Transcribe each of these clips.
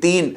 3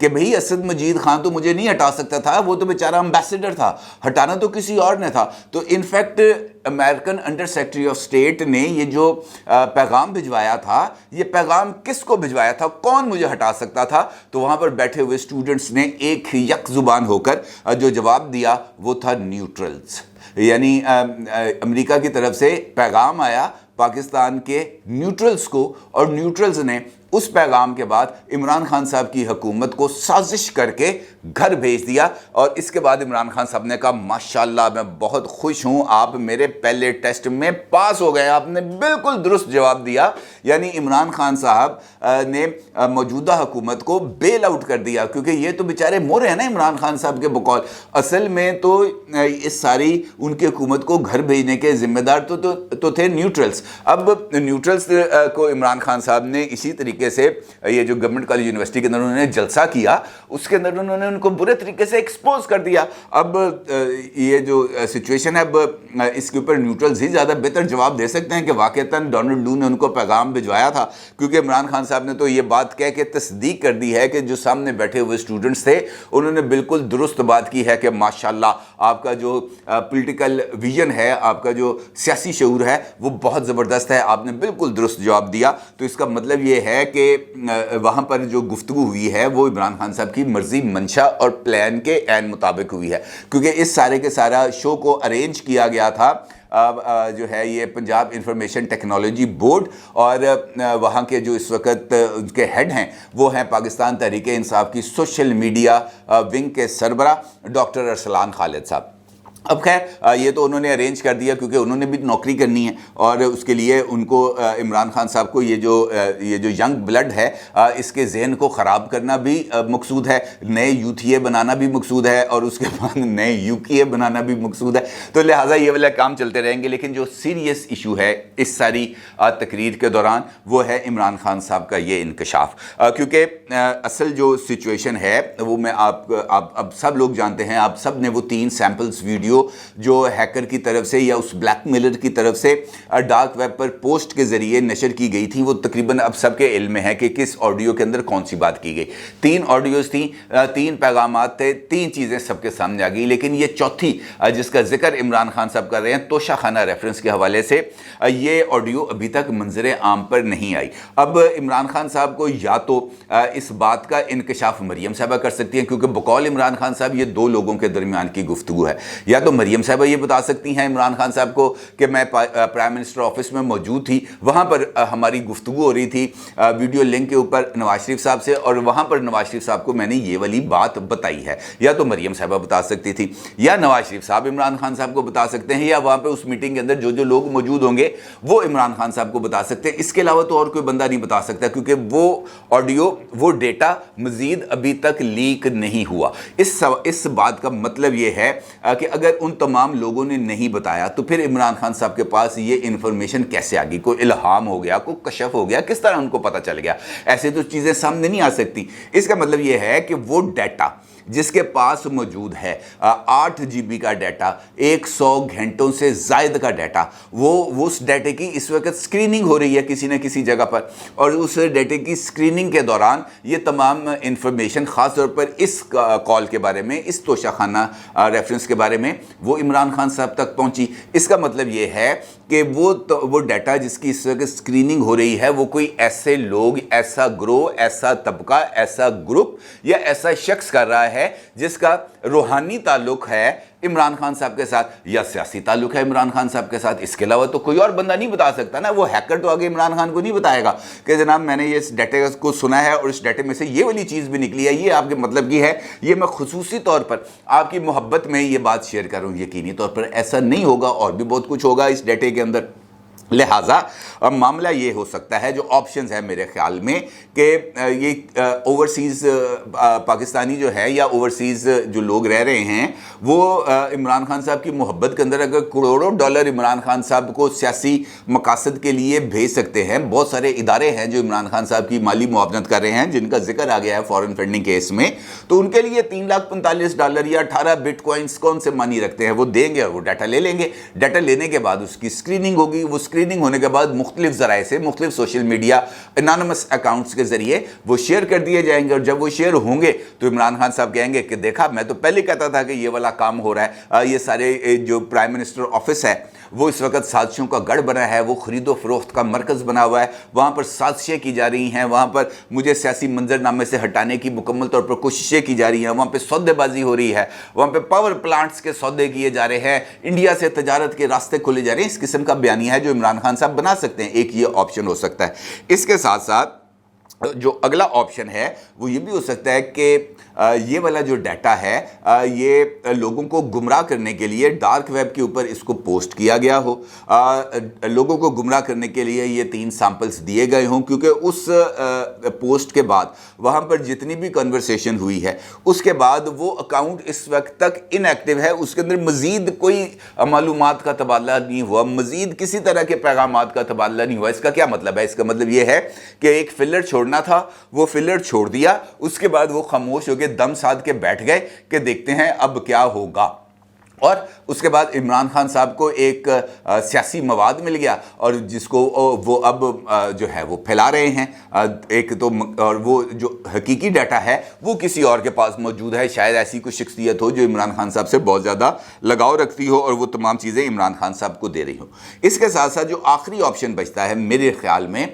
کہ بھئی اسد مجید خان تو مجھے نہیں ہٹا سکتا تھا، وہ تو بیچارہ امبیسڈر تھا، ہٹانا تو کسی اور نے تھا۔ تو in fact American under secretary of state نے یہ جو پیغام بھجوایا تھا، یہ پیغام کس کو بھجوایا تھا، کون مجھے ہٹا سکتا تھا؟ تو وہاں پر بیٹھے ہوئے اسٹوڈنٹس نے ایک یک زبان ہو کر جو جواب دیا وہ تھا نیوٹرلز، یعنی امریکہ کی طرف سے پیغام آیا پاکستان کے نیوٹرلز کو، اور نیوٹرلز نے اس پیغام کے بعد عمران خان صاحب کی حکومت کو سازش کر کے گھر بھیج دیا۔ اور اس کے بعد عمران خان صاحب نے کہا ماشاءاللہ میں بہت خوش ہوں، آپ میرے پہلے ٹیسٹ میں پاس ہو گئے، آپ نے بالکل درست جواب دیا۔ یعنی عمران خان صاحب نے موجودہ حکومت کو بیل آؤٹ کر دیا، کیونکہ یہ تو بیچارے مورے ہیں نا عمران خان صاحب کے بقول، اصل میں تو اس ساری ان کی حکومت کو گھر بھیجنے کے ذمہ دار تو تھے نیوٹرلز۔ اب نیوٹرلز کو عمران خان صاحب نے اسی طریقے سے یہ جو گورنمنٹ کالج یونیورسٹی کے اندر انہوں نے جلسہ کیا، اس کے اندر انہوں نے ان کو برے طریقے سے ایکسپوز کر دیا۔ اب یہ جو سچویشن ہے، اب اس کے اوپر نیوٹرلز ہی زیادہ بہتر جواب دے سکتے ہیں کہ واقعتاً ڈونلڈ لو نے ان کو پیغام بھجوایا تھا، کیونکہ عمران خان صاحب نے تو یہ بات کہہ کے تصدیق کر دی ہے کہ جو سامنے بیٹھے ہوئے اسٹوڈنٹس تھے انہوں نے بالکل درست بات کی ہے کہ ماشاءاللہ آپ کا جو پولیٹیکل ویژن ہے، آپ کا جو سیاسی شعور ہے وہ بہت زبردست ہے، آپ نے بالکل درست جواب دیا۔ تو اس کا مطلب یہ ہے کہ وہاں پر جو گفتگو ہوئی ہے وہ عمران خان صاحب کی مرضی، منشا اور پلان کے عین مطابق ہوئی ہے، کیونکہ اس سارے کے سارا شو کو ارینج کیا گیا تھا جو ہے یہ پنجاب انفارمیشن ٹیکنالوجی بورڈ، اور وہاں کے جو اس وقت ان کے ہیڈ ہیں وہ ہیں پاکستان تحریک انصاف کی سوشل میڈیا ونگ کے سربراہ ڈاکٹر ارسلان خالد صاحب۔ اب خیر یہ تو انہوں نے ارینج کر دیا کیونکہ انہوں نے بھی نوکری کرنی ہے، اور اس کے لیے ان کو عمران خان صاحب کو یہ جو ینگ بلڈ ہے اس کے ذہن کو خراب کرنا بھی مقصود ہے، نئے یوتھیے بنانا بھی مقصود ہے، اور اس کے بعد نئے یوکیے بنانا بھی مقصود ہے، تو لہٰذا یہ والا کام چلتے رہیں گے۔ لیکن جو سیریس ایشو ہے اس ساری تقریر کے دوران وہ ہے عمران خان صاحب کا یہ انکشاف، کیونکہ اصل جو سچویشن ہے وہ میں آپ اب سب لوگ جانتے ہیں، آپ سب نے وہ 3 سیمپلز ویڈیو جو ہیکر کی طرف سے یا اس بلیک میلر کی طرف سے ڈارک ویب پر پوسٹ کے ذریعے نشر کی گئی تھی، وہ تقریباً اب سب کے علم میں ہے کہ کس آڈیو کے اندر کون سی بات کی گئی۔ 3 آڈیوز تھیں، 3 پیغامات تھے، 3 چیزیں سب کے سامنے آ گئی، لیکن یہ چوتھی جس کا ذکر عمران خان صاحب کر رہے ہیں توشہ خانہ ریفرنس کے حوالے سے، یہ آڈیو ابھی تک منظر عام پر نہیں آئی۔ اب عمران خان صاحب کو یا تو اس بات کا انکشاف مریم صاحبہ کر سکتی ہیں، کیونکہ بقول عمران خان صاحب یہ 2 لوگوں کے درمیان کی گفتگو ہے، یا تو مریم صاحبہ یہ بتا سکتی ہیں عمران خان صاحب کو کہ میں پرائم منسٹر آفس میں موجود تھی، وہاں پر ہماری گفتگو ہو رہی تھی ویڈیو لنک کے اوپر نواز شریف صاحب سے، اور وہاں پر نواز شریف صاحب کو میں نے یہ والی بات بتائی ہے، یا تو مریم صاحبہ بتا سکتی تھی، یا نواز شریف صاحب عمران خان صاحب کو بتا سکتے ہیں، یا وہاں پہ اس میٹنگ کے اندر جو لوگ موجود ہوں گے وہ عمران خان صاحب کو بتا سکتے ہیں۔ اس کے علاوہ تو اور کوئی بندہ نہیں بتا سکتا، کیونکہ وہ آڈیو، وہ ڈیٹا مزید ابھی تک لیک نہیں ہوا۔ اس بات کا مطلب یہ ہے کہ اگر ان تمام لوگوں نے نہیں بتایا تو پھر عمران خان صاحب کے پاس یہ انفارمیشن کیسے آ گئی؟ کوئی الہام ہو گیا، کوئی کشف ہو گیا، کس طرح ان کو پتہ چل گیا؟ ایسے تو چیزیں سامنے نہیں آ سکتی۔ اس کا مطلب یہ ہے کہ وہ ڈیٹا جس کے پاس موجود ہے 8 GB کا ڈیٹا، 100 گھنٹوں سے زائد کا ڈیٹا، وہ اس ڈیٹے کی اس وقت سکریننگ ہو رہی ہے کسی نہ کسی جگہ پر، اور اس ڈیٹے کی سکریننگ کے دوران یہ تمام انفارمیشن خاص طور پر اس کال کے بارے میں، اس توشہ خانہ ریفرنس کے بارے میں وہ عمران خان صاحب تک پہنچی۔ اس کا مطلب یہ ہے کہ وہ ڈیٹا جس کی اس وقت سکریننگ ہو رہی ہے وہ کوئی ایسے لوگ، ایسا گروہ، ایسا طبقہ، ایسا گروپ یا ایسا شخص کر رہا ہے جس کا روحانی تعلق ہے عمران خان صاحب کے ساتھ یا سیاسی تعلق ہے عمران خان صاحب کے ساتھ۔ اس کے علاوہ تو کوئی اور بندہ نہیں بتا سکتا نا، وہ ہیکر تو آگے عمران خان کو نہیں بتائے گا کہ جناب میں نے یہ اس ڈیٹے کو سنا ہے اور اس ڈیٹے میں سے یہ والی چیز بھی نکلی ہے، یہ آپ کے مطلب کی ہے، یہ میں خصوصی طور پر آپ کی محبت میں یہ بات شیئر کر رہا ہوں۔ یقینی طور پر ایسا نہیں ہوگا، اور بھی بہت کچھ ہوگا اس ڈیٹے کے اندر۔ لہٰذا معاملہ یہ ہو سکتا ہے، جو آپشنز ہیں میرے خیال میں، کہ یہ اوورسیز پاکستانی جو ہے یا اوورسیز جو لوگ رہ رہے ہیں وہ عمران خان صاحب کی محبت کے اندر اگر کروڑوں ڈالر عمران خان صاحب کو سیاسی مقاصد کے لیے بھیج سکتے ہیں۔ بہت سارے ادارے ہیں جو عمران خان صاحب کی مالی معاونت کر رہے ہیں جن کا ذکر آ گیا ہے فارن فنڈنگ کیس میں، تو ان کے لیے $3,45 یا 18 بٹ کوائنس کون سے مانی رکھتے ہیں وہ دیں گے اور وہ ڈیٹا لے لیں گے۔ ڈیٹا لینے کے بعد اس کی سکریننگ ہوگی، وہ اسکریننگ ہونے کے بعد مختلف ذرائع سے, مختلف سوشل میڈیا انانمس اکاؤنٹس کے ذریعے وہ شیئر کر دیے جائیں گے, اور جب وہ شیئر ہوں گے تو عمران خان صاحب کہیں گے کہ دیکھا میں تو پہلے کہتا تھا کہ یہ والا کام ہو رہا ہے. یہ سارے جو پرائم منسٹر آفس ہے وہ اس وقت سازشوں کا گڑھ بنا ہے, وہ خرید و فروخت کا مرکز بنا ہوا ہے, وہاں پر سازشیں کی جا رہی ہیں, وہاں پر مجھے سیاسی منظرنامے سے ہٹانے کی مکمل طور پر کوششیں کی جا رہی ہیں, وہاں پہ سودے بازی ہو رہی ہے, وہاں پہ پاور پلانٹس کے سودے کیے جا رہے ہیں, انڈیا سے تجارت کے راستے کھولے جا رہے ہیں. اس قسم کا بیانیہ ہے جو عمران خان صاحب بنا سکتے ہیں. ایک یہ آپشن ہو سکتا ہے. اس کے ساتھ ساتھ جو اگلا آپشن ہے وہ یہ بھی ہو سکتا ہے کہ یہ والا جو ڈیٹا ہے یہ لوگوں کو گمراہ کرنے کے لیے ڈارک ویب کے اوپر اس کو پوسٹ کیا گیا ہو, لوگوں کو گمراہ کرنے کے لیے یہ 3 سیمپلز دیے گئے ہوں, کیونکہ اس پوسٹ کے بعد وہاں پر جتنی بھی کنورسیشن ہوئی ہے اس کے بعد وہ اکاؤنٹ اس وقت تک ان ایکٹیو ہے, اس کے اندر مزید کوئی معلومات کا تبادلہ نہیں ہوا, مزید کسی طرح کے پیغامات کا تبادلہ نہیں ہوا. اس کا کیا مطلب ہے؟ اس کا مطلب یہ ہے کہ ایک فلر چھوڑنا تھا, وہ فلر چھوڑ دیا, اس کے بعد وہ خاموش ہو کے دم ساتھ کے بیٹھ گئے کہ دیکھتے ہیں اب کیا ہوگا. اور اس کے بعد عمران خان صاحب کو ایک سیاسی مواد مل گیا, اور جس کو وہ اب جو ہے وہ پھیلا رہے ہیں. ایک تو اور وہ جو حقیقی ڈیٹا ہے وہ کسی اور کے پاس موجود ہے, شاید ایسی کوئی شخصیت ہو جو عمران خان صاحب سے بہت زیادہ لگاؤ رکھتی ہو اور وہ تمام چیزیں عمران خان صاحب کو دے رہی ہو. اس کے ساتھ ساتھ جو آخری آپشن بچتا ہے میرے خیال میں,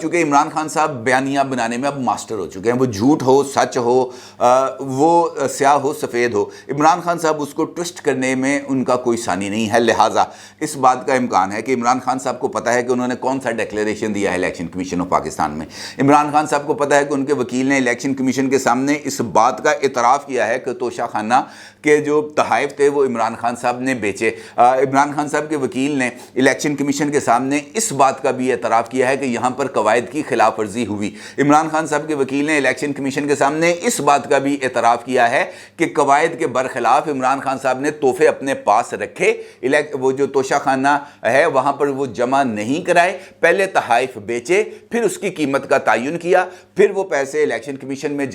چونکہ عمران خان صاحب بیانیہ بنانے میں اب ماسٹر ہو چکے ہیں, وہ جھوٹ ہو سچ ہو, وہ سیاہ ہو سفید ہو, عمران خان صاحب اس کو ٹوسٹ کرنے میں ان کا کوئی ثانی نہیں ہے. لہٰذا اس بات کا امکان ہے کہ عمران خان صاحب کو پتہ ہے کہ انہوں نے کون سا ڈیکلیریشن دیا ہے الیکشن کمیشن آف پاکستان میں. عمران خان صاحب کو پتہ ہے کہ ان کے وکیل نے الیکشن کمیشن کے سامنے اس بات کا اعتراف کیا ہے کہ توشہ خانہ کے جو تحائف تھے وہ عمران خان صاحب نے بیچے. عمران خان صاحب کے وکیل نے الیکشن کمیشن کے سامنے اس بات کا بھی اعتراف کیا ہے کہ یہاں پر قواعد کی خلاف ورزی ہوئی. عمران خان صاحب کے وکیل نے الیکشن کمیشن کے سامنے اس بات کا بھی اعتراف کیا ہے کہ قواعد کے برخلاف عمران خان صاحب نے تحفے اپنے پاس رکھے, وہ جو توشہ خانہ ہے وہاں پر وہ جمع نہیں کرائے, پہلے تحائف بیچے, پھر اس کی قیمت کا تعین کیا, پھر وہ پیسے الیکشن کمیشن میں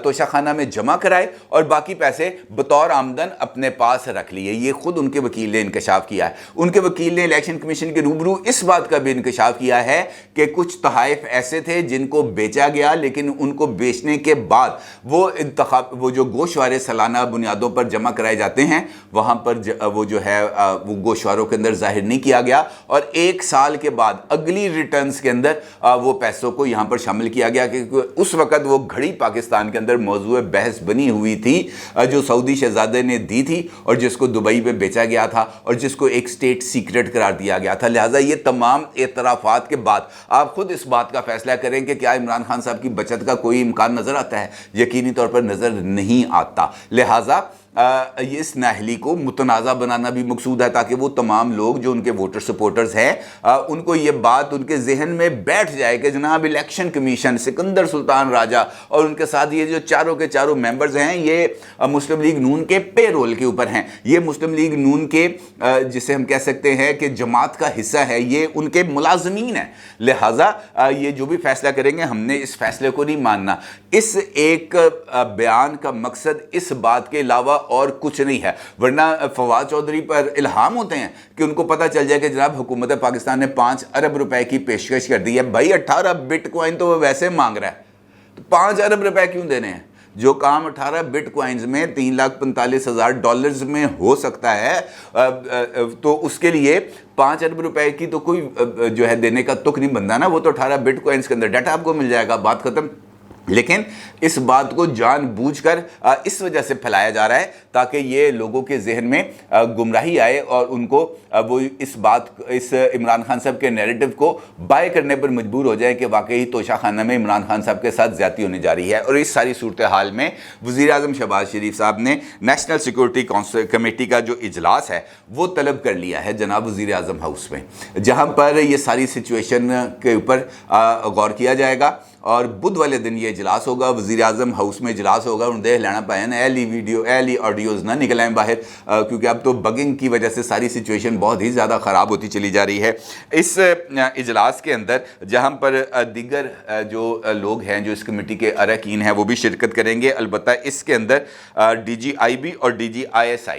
توشہ خانہ میں جمع کرائے, اور باقی پیسے بطور آمدن اپنے پاس رکھ لیے. یہ خود ان کے وکیل نے انکشاف کیا ہے. ان کے وکیل نے الیکشن کمیشن کے روبرو اس بات کا بھی انکشاف کیا ہے کہ کچھ تحائف ایسے تھے جن کو بیچا گیا, لیکن ان کو بیچنے کے بعد وہ جو گوشوارے سالانہ بنیادوں پر جمع کرائے جاتے ہیں وہاں پر وہ جو ہے وہ گوشواروں کے اندر ظاہر نہیں کیا گیا, اور 1 سال کے بعد اگلی ریٹرنز کے اندر وہ پیسوں کو یہاں پر شامل کیا گیا, کیونکہ اس وقت وہ گھڑی پاکستان کے اندر موضوع بحث بنی ہوئی تھی جو سعودی شہزادے نے دی تھی اور جس کو دبئی میں بیچا گیا تھا اور جس کو ایک سٹیٹ سیکرٹ قرار دیا گیا تھا. لہٰذا یہ تمام اعترافات کے بعد آپ خود اس بات کا فیصلہ کریں کہ کیا عمران خان صاحب کی بچت کا کوئی امکان نظر آتا ہے؟ یقینی طور پر نظر نہیں آتا. لہٰذا اس نااہلی کو متنازع بنانا بھی مقصود ہے تاکہ وہ تمام لوگ جو ان کے ووٹر سپورٹرز ہیں ان کو یہ بات ان کے ذہن میں بیٹھ جائے کہ جناب الیکشن کمیشن, سکندر سلطان راجہ اور ان کے ساتھ یہ جو چاروں کے چاروں ممبرز ہیں یہ مسلم لیگ نون کے پے رول کے اوپر ہیں, یہ مسلم لیگ نون کے جسے ہم کہہ سکتے ہیں کہ جماعت کا حصہ ہے, یہ ان کے ملازمین ہیں. لہٰذا یہ جو بھی فیصلہ کریں گے ہم نے اس فیصلے کو نہیں ماننا. اس ایک بیان کا مقصد اس بات کے علاوہ اور کچھ نہیں ہے, ورنہ فواد چودھری پر الہام ہوتے ہیں کہ ان کو پتہ چل جائے کہ جناب حکومت پاکستان نے 5 ارب روپے کی پیشکش کر دی ہے. بھائی 18 بٹ کوائن تو وہ ویسے مانگ رہا ہے, تو 5 ارب روپے کیوں دینے ہیں؟ جو کام 18 بٹ کوائنز میں $3,45,000 میں ہو سکتا ہے تو اس کے لیے 5 ارب روپے کی تو کوئی جو ہے دینے کا تک نہیں بنتا نا, وہ تو 18 بٹ کوائنز کے اندر ڈیٹا آپ کو مل جائے گا, بات ختم. لیکن اس بات کو جان بوجھ کر اس وجہ سے پھیلایا جا رہا ہے تاکہ یہ لوگوں کے ذہن میں گمراہی آئے اور ان کو وہ اس عمران خان صاحب کے نیریٹو کو بائے کرنے پر مجبور ہو جائے کہ واقعی توشہ خانہ میں عمران خان صاحب کے ساتھ زیادتی ہونے جا رہی ہے. اور اس ساری صورتحال میں وزیر اعظم شہباز شریف صاحب نے نیشنل سیکورٹی کمیٹی کا جو اجلاس ہے وہ طلب کر لیا ہے جناب وزیر اعظم ہاؤس میں, جہاں پر یہ ساری سچویشن کے اوپر غور کیا جائے گا. اور بدھ والے دن یہ اجلاس ہوگا, وزیر اعظم ہاؤس میں اجلاس ہوگا. اور دیکھ لینا پائے نا ایلی ویڈیو ایلی آڈیوز نہ نکل آئیں باہر, کیونکہ اب تو بگنگ کی وجہ سے ساری سچویشن بہت ہی زیادہ خراب ہوتی چلی جا رہی ہے. اس اجلاس کے اندر جہاں پر دیگر جو لوگ ہیں جو اس کمیٹی کے اراکین ہیں وہ بھی شرکت کریں گے. البتہ اس کے اندر DGIB اور DGISI